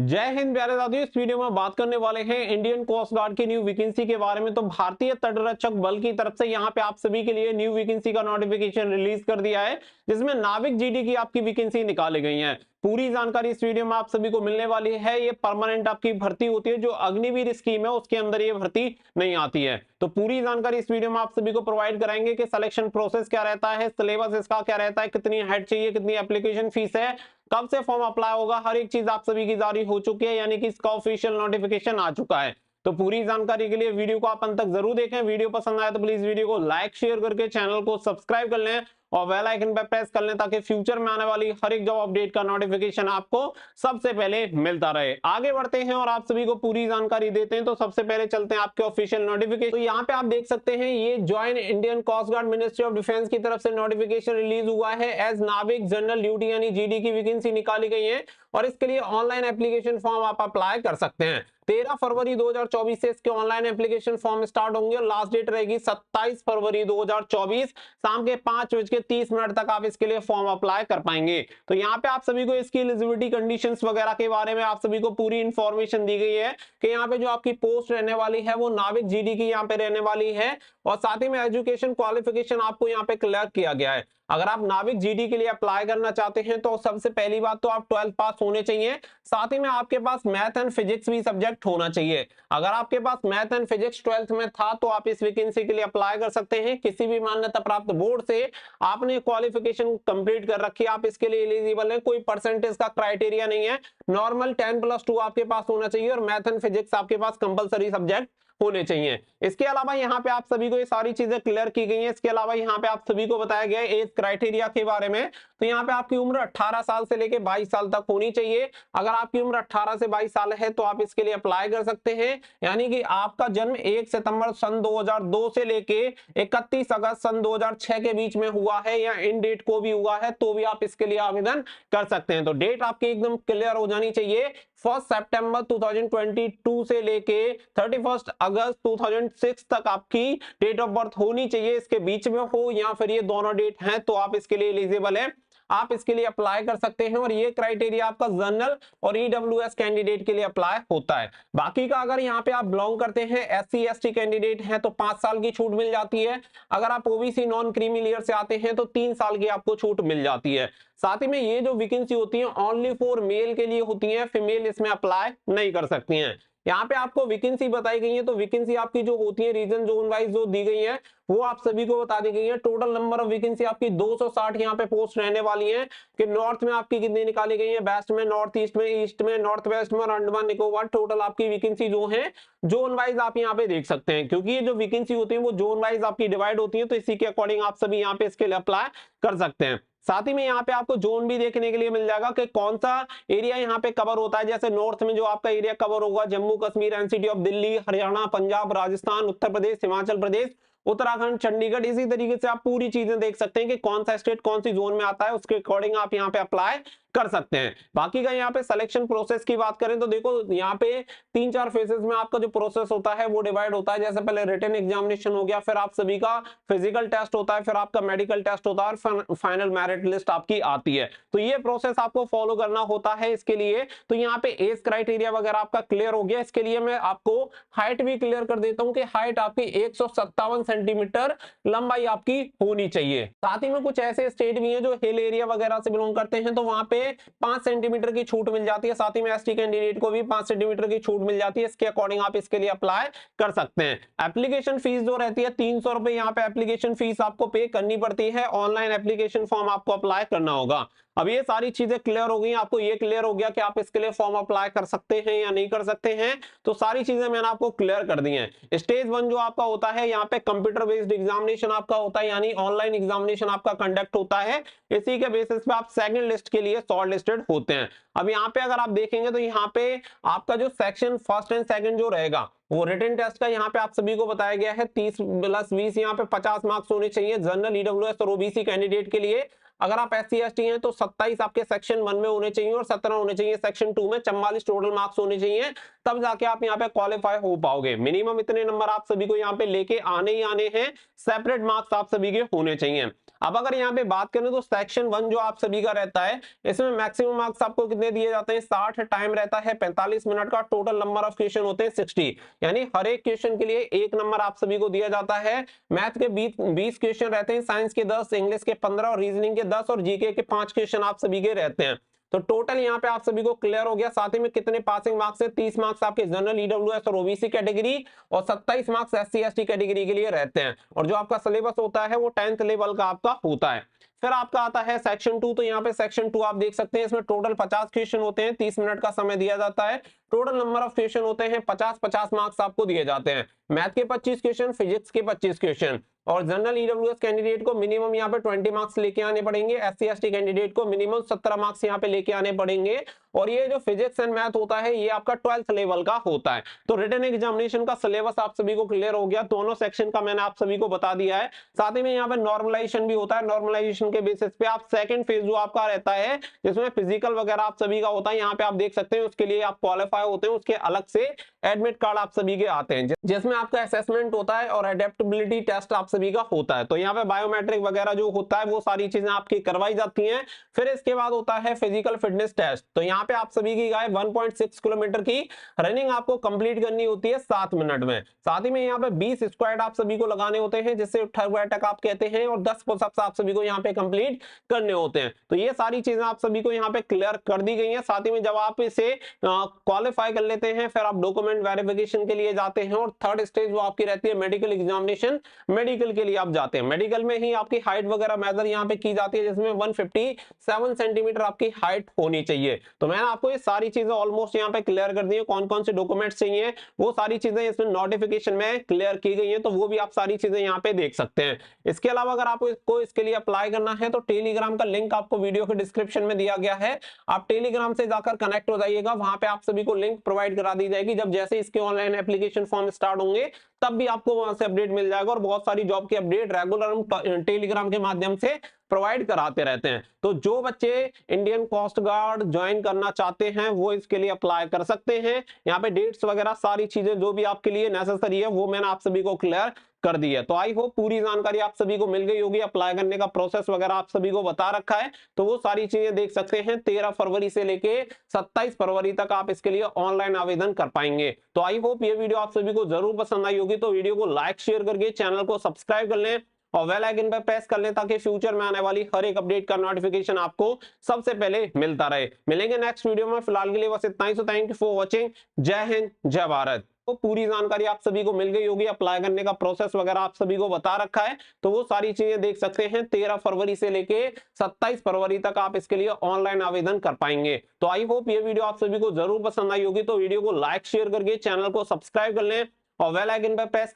जय हिंद प्यारे साथियों। इस वीडियो में बात करने वाले हैं इंडियन कोस्ट गार्ड की न्यू वैकेंसी के बारे में। तो भारतीय तटरक्षक बल की तरफ से यहाँ पे आप सभी के लिए न्यू वैकेंसी का नोटिफिकेशन रिलीज कर दिया है, जिसमें नाविक जीडी की आपकी वैकेंसी निकाली गई है। पूरी जानकारी इस वीडियो में आप सभी को मिलने वाली है। ये परमानेंट आपकी भर्ती होती है, जो अग्निवीर स्कीम है उसके अंदर ये भर्ती नहीं आती है। तो पूरी जानकारी इस वीडियो में आप सभी को प्रोवाइड कराएंगे कि सिलेक्शन प्रोसेस क्या रहता है, सिलेबस इसका क्या रहता है, कितनी हाइट चाहिए, कितनी एप्लीकेशन फीस है, कब से फॉर्म अप्लाई होगा, हर एक चीज आप सभी की जारी हो चुकी है, यानी कि इसका ऑफिशियल नोटिफिकेशन आ चुका है। तो पूरी जानकारी के लिए वीडियो को आप अंत तक जरूर देखें। वीडियो पसंद आए तो प्लीज वीडियो को लाइक शेयर करके चैनल को सब्सक्राइब कर लें और बेल आइकन पर प्रेस कर लें, ताकि फ्यूचर में आने वाली हर एक जॉब अपडेट का नोटिफिकेशन आपको सबसे पहले मिलता रहे। आगे बढ़ते हैं और आप सभी को पूरी जानकारी देते हैं। तो सबसे पहले चलते हैं आपके ऑफिशियल नोटिफिकेशन। तो यहाँ पे आप देख सकते हैं, ये join Indian coast guard ministry of defence की तरफ से नोटिफिकेशन रिलीज हुआ है। एज नाविक जनरल ड्यूटी यानी जीडी की वैकेंसी निकाली गई है और इसके लिए ऑनलाइन एप्लीकेशन फॉर्म आप अप्लाई कर सकते हैं। 13 फरवरी 2024 से इसके ऑनलाइन एप्लीकेशन फॉर्म स्टार्ट होंगे और लास्ट डेट रहेगी 27 फरवरी 2024 शाम के 5:30 तक आप इसके लिए फॉर्म अप्लाई कर पाएंगे। तो यहाँ पे आप सभी को इसकी एलिजिबिलिटी कंडीशंस वगैरह के बारे में आप सभी को पूरी इंफॉर्मेशन दी गई है कि यहाँ पे जो आपकी पोस्ट रहने वाली है वो नाविक जीडी की यहाँ पे रहने वाली है, और साथ ही में एजुकेशन क्वालिफिकेशन आपको यहाँ पे क्लियर किया गया है। अगर आप नाविक जीडी के लिए अप्लाई करना चाहते हैं तो सबसे पहली बात तो आप 12th पास होने चाहिए, साथ ही में आपके पास मैथ एंड फिजिक्स भी सब्जेक्ट होना चाहिए। अगर आपके पास मैथ एंड फिजिक्स 12th में था तो आप इस वैकेंसी के लिए अप्लाई कर सकते हैं। किसी भी मान्यता प्राप्त बोर्ड से आपने क्वालिफिकेशन कंप्लीट कर रखी है, आप इसके लिए एलिजिबल है। कोई परसेंटेज का क्राइटेरिया नहीं है, नॉर्मल 10+2 आपके पास होना चाहिए और मैथ एंड फिजिक्स आपके पास कंपलसरी सब्जेक्ट होने चाहिए। इसके अलावा यहाँ पे आप सभी को ये सारी चीजें क्लियर की गई हैं। इसके अलावा यहाँ पे आप सभी को बताया गया है एज क्राइटेरिया के बारे में। तो यहाँ पे आपकी उम्र 18 साल से लेके 22 साल तक होनी चाहिए। अगर आपकी उम्र 18 से 22 साल है तो आप इसके लिए अप्लाई कर सकते हैं, यानी कि आपका जन्म 1 सितंबर सन 2002 से लेके 31 अगस्त सन 2006 के बीच में हुआ है या इन डेट को भी हुआ है तो भी आप इसके लिए आवेदन कर सकते हैं। तो डेट आपकी एकदम क्लियर हो जानी चाहिए। 1 सितंबर 2022 से लेके 31 अगस्त 2006 तक आपकी डेट ऑफ बर्थ होनी चाहिए। इसके बीच में हो या फिर ये दोनों डेट हैं तो आप इसके लिए एलिजिबल है, आप इसके लिए अप्लाई कर सकते हैं। और ये क्राइटेरिया आपका जनरल और ईडब्ल्यूएस कैंडिडेट के लिए अप्लाई होता है। बाकी का अगर यहाँ पे आप बिलोंग करते हैं एससी एसटी कैंडिडेट हैं तो 5 साल की छूट मिल जाती है। अगर आप ओबीसी नॉन क्रीमी लेयर से आते हैं तो 3 साल की आपको छूट मिल जाती है। साथ ही में ये जो वैकेंसी होती है ओनली फॉर मेल के लिए होती है, फीमेल इसमें अप्लाई नहीं कर सकती हैं। यहाँ पे आपको वैकेंसी बताई गई है, तो वैकेंसी आपकी जो होती है रीजन जोन वाइज जो दी गई है वो आप सभी को बता दी गई है। टोटल नंबर ऑफ वैकेंसी आपकी 260 यहाँ पे पोस्ट रहने वाली है। कि नॉर्थ में आपकी कितनी निकाली गई है, वेस्ट में, नॉर्थ ईस्ट में, नॉर्थ वेस्ट में और अंडमान निकोबार। टोटल आपकी वैकेंसी जो है जोन वाइज आप यहाँ पे देख सकते हैं, क्योंकि ये जो वैकेंसी होती है वो जोन वाइज आपकी डिवाइड होती है। तो इसी के अकॉर्डिंग आप सभी यहाँ पे इसके लिए अप्लाई कर सकते हैं। साथ ही में यहाँ पे आपको जोन भी देखने के लिए मिल जाएगा कि कौन सा एरिया यहाँ पे कवर होता है। जैसे नॉर्थ में जो आपका एरिया कवर होगा जम्मू कश्मीर, एनसीटी ऑफ दिल्ली, हरियाणा, पंजाब, राजस्थान, उत्तर प्रदेश, हिमाचल प्रदेश, उत्तराखंड, चंडीगढ़। इसी तरीके से आप पूरी चीजें देख सकते हैं कि कौन सा स्टेट कौन सी जोन में आता है, उसके अकॉर्डिंग आप यहाँ पे अप्लाई कर सकते हैं। बाकी का यहाँ पे सिलेक्शन प्रोसेस की बात करें तो देखो यहाँ पे 3-4 फेजेस में आपका जो प्रोसेस होता है वो डिवाइड होता है। जैसे पहले रिटन एग्जामिनेशन हो गया, फिर आप सभी का फिजिकल टेस्ट होता है, फिर आपका मेडिकल टेस्ट होता है और फाइनल मेरिट लिस्ट आपकी आती है। तो ये प्रोसेस आपको फॉलो करना होता है इसके लिए। तो यहाँ पे एज क्राइटेरिया वगैरह आपका क्लियर हो गया। इसके लिए मैं आपको हाइट भी क्लियर कर देता हूँ कि हाइट आपकी 157 सेंटीमीटर लंबाई आपकी होनी चाहिए। साथ ही में कुछ ऐसे स्टेट भी हैं जो हिल एरिया वगैरह से बिलोंग करते हैं तो वहां पे 5 सेंटीमीटर की छूट मिल जाती है। साथ ही में एसटी कैंडिडेट को भी 5 सेंटीमीटर की छूट मिल जाती है। इसके अकॉर्डिंग आप इसके लिए अप्लाई कर सकते हैं। एप्लीकेशन फीस जो रहती है 300 रुपए यहाँ पे एप्लीकेशन फीस आपको पे करनी पड़ती है। ऑनलाइन एप्लीकेशन फॉर्म आपको अप्लाई करना होगा। अब ये सारी चीजें क्लियर हो गई, आपको ये क्लियर हो गया कि आप इसके लिए फॉर्म अप्लाई कर सकते हैं या नहीं कर सकते हैं। तो सारी चीजें मैंने आपको क्लियर कर दी हैं। स्टेज 1 जो आपका होता है यहाँ पे कंप्यूटर बेस्ड एग्जामिनेशन आपका होता है, यानी ऑनलाइन एग्जामिनेशन आपका कंडक्ट होता है। इसी के बेसिस पे आप सेकंड लिस्ट के लिए शॉर्ट लिस्टेड होते हैं। अब यहाँ पे अगर आप देखेंगे तो यहाँ पे आपका जो सेक्शन फर्स्ट एंड सेकंड जो रहेगा वो रिटन टेस्ट का यहाँ पे आप सभी को बताया गया है 30+20 यहाँ पे 50 मार्क्स होने चाहिए जनरल, ईडब्ल्यूएस और ओबीसी कैंडिडेट के लिए। अगर आप एससी एसटी हैं तो 27 आपके सेक्शन 1 में होने चाहिए और 17 होने चाहिए सेक्शन 2 में। 44 टोटल मार्क्स होने चाहिए, तब जाके आप यहाँ पे क्वालिफाई हो पाओगे। मिनिमम इतने नंबर आप सभी को यहाँ पे लेके आने ही आने हैं, सेपरेट मार्क्स आप सभी के होने चाहिए। अब अगर यहाँ पे बात करें तो सेक्शन 1 जो आप सभी का रहता है, इसमें मैक्सिमम मार्क्स आपको कितने दिए जाते हैं, 60, टाइम रहता है 45 मिनट का, टोटल नंबर ऑफ क्वेश्चन होते हैं 60, यानी हर एक क्वेश्चन के लिए 1 नंबर आप सभी को दिया जाता है। मैथ के 20 क्वेश्चन रहते हैं, साइंस के 10, इंग्लिश के 15 और रीजनिंग के 10 और जीके के 5 क्वेश्चन आप सभी के रहते हैं। तो टोटल यहाँ पे आप सभी को क्लियर हो गया। साथ ही में कितने पासिंग मार्क्स है, 30 मार्क्स आपके जनरल, ईडब्ल्यूएस और ओबीसी कैटेगरी और 27 मार्क्स एससी एसटी कैटेगरी के लिए रहते हैं। और जो आपका सिलेबस होता है वो 10th लेवल का आपका होता है। फिर आपका आता है सेक्शन 2। तो यहाँ पे सेक्शन 2 आप देख सकते हैं, इसमें टोटल 50 क्वेश्चन होते हैं, 30 मिनट का समय दिया जाता है। टोटल नंबर ऑफ क्वेश्चन होते हैं 50-50 मार्क्स आपको दिए जाते हैं। मैथ के 25 क्वेश्चन, फिजिक्स के 25 क्वेश्चन और जनरल ईडब्ल्यूएस कैंडिडेट को मिनिमम यहाँ पे 20 मार्क्स लेके आने पड़ेंगे। एससी एसटी कैंडिडेट को मिनिमम 17 मार्क्स यहाँ पे लेके आने पड़ेंगे। और ये जो फिजिक्स एंड मैथ होता है ये आपका 12th लेवल का होता है। तो रिटन एग्जामिनेशन का सिलेबस आप सभी को क्लियर हो गया, दोनों सेक्शन का मैंने आप सभी को बता दिया है। साथ ही में यहाँ पे नॉर्मलाइजेशन भी होता है। नॉर्मलाइजेशन के बेसिस पे आप सेकंड फेज जो आपका रहता है, जिसमें फिजिकल वगैरह आप सभी का होता है, यहाँ पे आप देख सकते हैं, उसके लिए आप क्वालिफाई होते हैं, उसके अलग से एडमिट कार्ड आप सभी के आते हैं, जिसमें आपका असेसमेंट होता है और एडेप्टेबिलिटी टेस्ट आप सभी का होता है। तो यहाँ पे बायोमेट्रिक वगैरह जो होता है वो सारी चीजें आपकी करवाई जाती हैं। फिर इसके बाद होता है फिजिकल फिटनेस टेस्ट। तो यहाँ पे आप सभी की गाय 1.6 किलोमीटर की रनिंग आपको कंप्लीट करनी होती है 7 मिनट में। साथ ही में यहाँ पे 20 स्क्वाट आप सभी को लगाने होते हैं, जिससे उठक बैठक आप कहते हैं, और 10 पुशअप्स आप सभी को यहाँ पे कंप्लीट करने होते हैं। तो ये सारी चीजें आप सभी को यहाँ पे क्लियर कर दी गई हैं। साथ ही में जब आप इसे क्वालिफाई कर लेते हैं, फिर आप डॉक्यूमेंट वेरिफिकेशन के लिए जाते हैं और थर्ड स्टेज वो आपकी रहती है मेडिकल एग्जामिनेशन। मेडिकल के लिए आप जाते हैं, मेडिकल में ही आपकी हाइट वगैरह मेजर यहाँ पे की जाती है, जिसमें 157 सेंटीमीटर आपकी हाइट होनी चाहिए। तो मैंने आपको ये सारी चीजें ऑलमोस्ट यहाँ पे क्लियर कर दी है। कौन कौन से डॉक्यूमेंट्स चाहिए वो सारी चीजें इसमें नोटिफिकेशन में क्लियर की गई है, तो वो भी आप सारी चीजें यहाँ पे देख सकते हैं। इसके अलावा अगर आपको इसके लिए अप्लाई करना है तो टेलीग्राम का लिंक आपको वीडियो के डिस्क्रिप्शन में दिया गया है, आप टेलीग्राम से जाकर कनेक्ट हो जाइएगा। वहां पे आप सभी को लिंक प्रोवाइड करा दी जाएगी। जब जैसे इसके ऑनलाइन एप्लीकेशन फॉर्म स्टार्ट होंगे तब भी आपको वहां से अपडेट मिल जाएगा। और बहुत सारी जॉब की अपडेट रेगुलर हम टेलीग्राम के माध्यम से प्रोवाइड कराते रहते हैं। तो जो बच्चे इंडियन कोस्ट गार्ड ज्वाइन करना चाहते हैं वो इसके लिए अप्लाई कर सकते हैं। यहाँ पे डेट्स वगैरह सारी चीजें जो भी आपके लिए नेसेसरी है वो मैंने आप सभी को क्लियर कर दी है। तो आई होप पूरी जानकारी आप सभी को मिल गई होगी। अप्लाई करने का प्रोसेस वगैरह आप सभी को बता रखा है, तो वो सारी चीजें देख सकते हैं। 13 फरवरी से लेके 27 फरवरी तक आप इसके लिए ऑनलाइन आवेदन कर पाएंगे। तो आई होप ये वीडियो आप सभी को जरूर पसंद आई होगी। तो वीडियो को लाइक शेयर करके चैनल को सब्सक्राइब कर लें और बेल आइकन पर प्रेस कर लें, ताकि फ्यूचर में आने वाली हर एक अपडेट का नोटिफिकेशन आपको सबसे पहले मिलता रहे। मिलेंगे नेक्स्ट वीडियो में, फिलहाल के लिए बस इतना ही। So thank you for watching. जय हिंद, जय भारत। तो पूरी जानकारी आप सभी को मिल गई होगी। अप्लाई करने का प्रोसेस वगैरह आप सभी को बता रखा है, तो वो सारी चीजें देख सकते हैं। 13 फरवरी से लेके 27 फरवरी तक आप इसके लिए ऑनलाइन आवेदन कर पाएंगे। तो आई होप ये वीडियो आप सभी को जरूर पसंद आई होगी। तो वीडियो को लाइक शेयर करके चैनल को सब्सक्राइब कर लें और बेल आइकन पर प्रेस